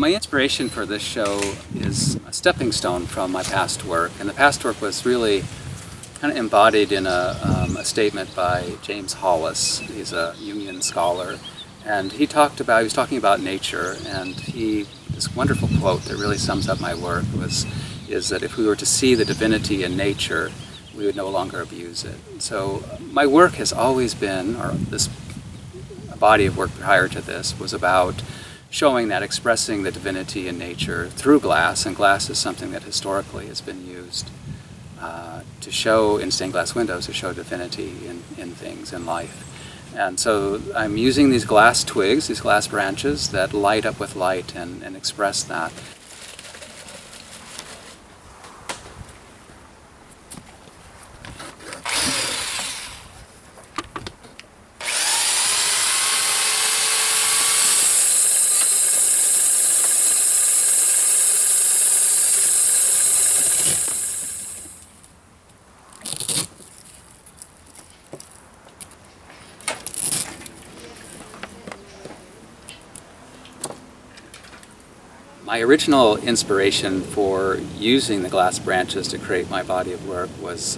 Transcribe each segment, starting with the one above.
My inspiration for this show is a stepping stone from my past work, and the past work was really kind of embodied in a statement by James Hollis. He's a Jungian scholar, and he was talking about nature, and this wonderful quote that really sums up my work is that if we were to see the divinity in nature, we would no longer abuse it. So my work has always been, or this body of work prior to this, was about showing that, expressing the divinity in nature through glass, and glass is something that historically has been used to show, in stained glass windows, to show divinity in things, in life. And so I'm using these glass twigs, these glass branches that light up with light and express that. My original inspiration for using the glass branches to create my body of work was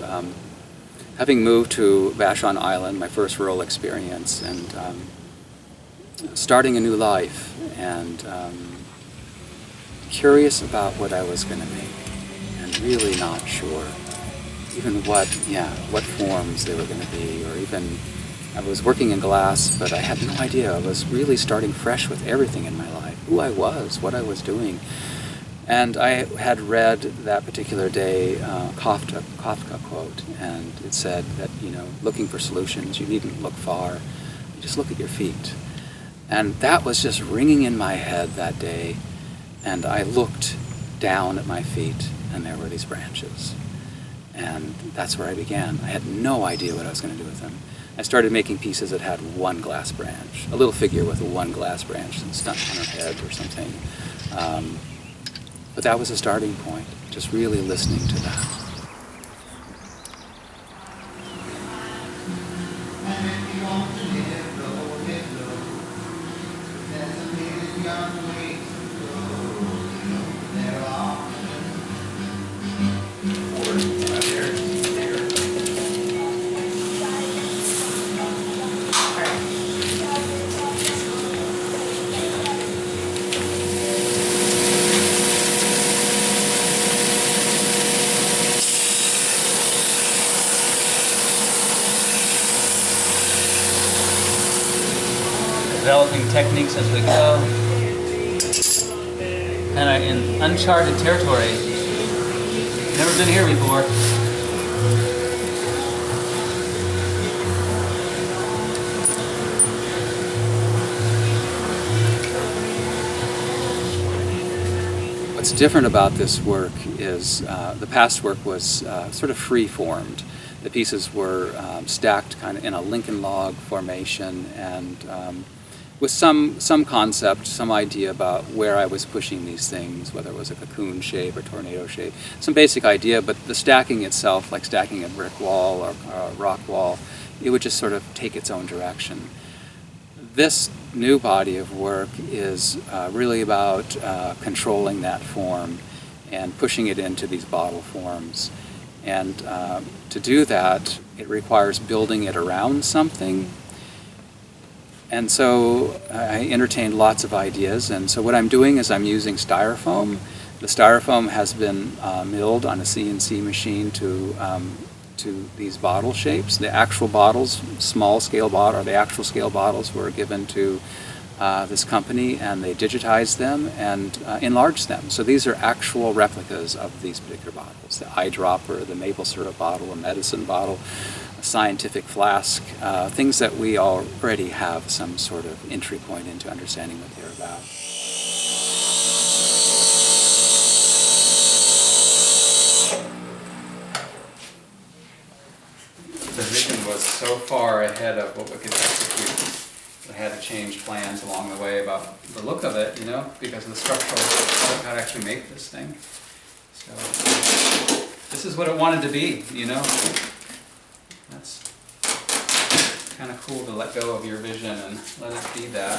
having moved to Vashon Island, my first rural experience, and starting a new life, and curious about what I was going to make, and really not sure even what forms they were going to be, or even I was working in glass, but I had no idea. I was really starting fresh with everything in my life, who I was, what I was doing. And I had read that particular day Kafka quote, and it said that, looking for solutions, you needn't look far, just look at your feet. And that was just ringing in my head that day, and I looked down at my feet, and there were these branches. And that's where I began. I had no idea what I was going to do with them. I started making pieces that had one glass branch, a little figure with one glass branch and stuck on her head or something. But that was a starting point, just really listening to that. Developing techniques as we go, kind of in uncharted territory. Never been here before. What's different about this work is the past work was sort of free-formed. The pieces were stacked kind of in a Lincoln log formation, and with some concept, some idea about where I was pushing these things, whether it was a cocoon shape or tornado shape, some basic idea, but the stacking itself, like stacking a brick wall or a rock wall, it would just sort of take its own direction. This new body of work is really about controlling that form and pushing it into these bottle forms. And to do that, it requires building it around something. And so I entertained lots of ideas, and so what I'm doing is I'm using styrofoam. The styrofoam has been milled on a CNC machine to these bottle shapes. The actual bottles, the actual scale bottles were given to this company, and they digitized them and enlarged them. So these are actual replicas of these particular bottles. The eyedropper, the maple syrup bottle, a medicine bottle, a scientific flask, things that we already have some sort of entry point into understanding what they're about. The vision was so far ahead of what we could execute. I had to change plans along the way about the look of it, because of the structural, how to actually make this thing. So this is what it wanted to be, That's kind of cool to let go of your vision and let it be that.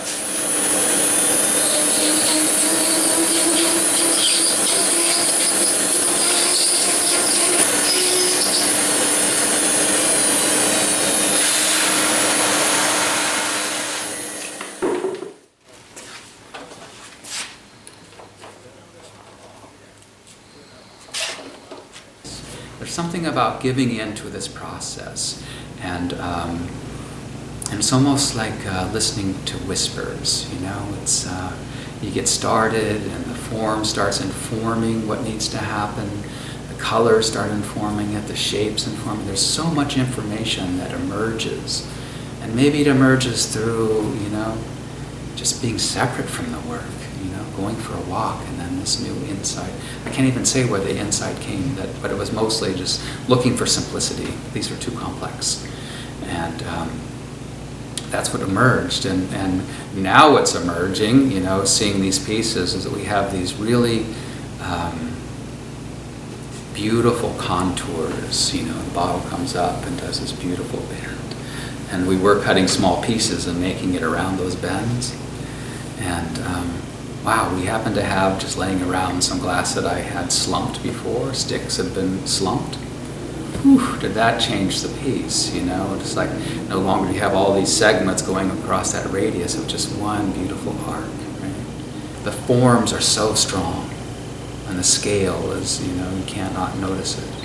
There's something about giving in to this process, and it's almost like listening to whispers. You know, it's you get started, and the form starts informing what needs to happen. The colors start informing it. The shapes informing. There's so much information that emerges, and maybe it emerges through, you know, just being separate from the work. You know, going for a walk, and then this new insight. I can't even say where the insight came, but it was mostly just looking for simplicity. These were too complex. And that's what emerged. And now what's emerging, you know, seeing these pieces, is that we have these really beautiful contours. You know, the bottle comes up and does this beautiful bend. And we were cutting small pieces and making it around those bends. And wow, we happen to have, just laying around, some glass that I had slumped before. Sticks had been slumped. Whew, did that change the piece, you know? It's like no longer do you have all these segments going across that radius of just one beautiful arc. Right? The forms are so strong, and the scale is, you know, you can't not notice it.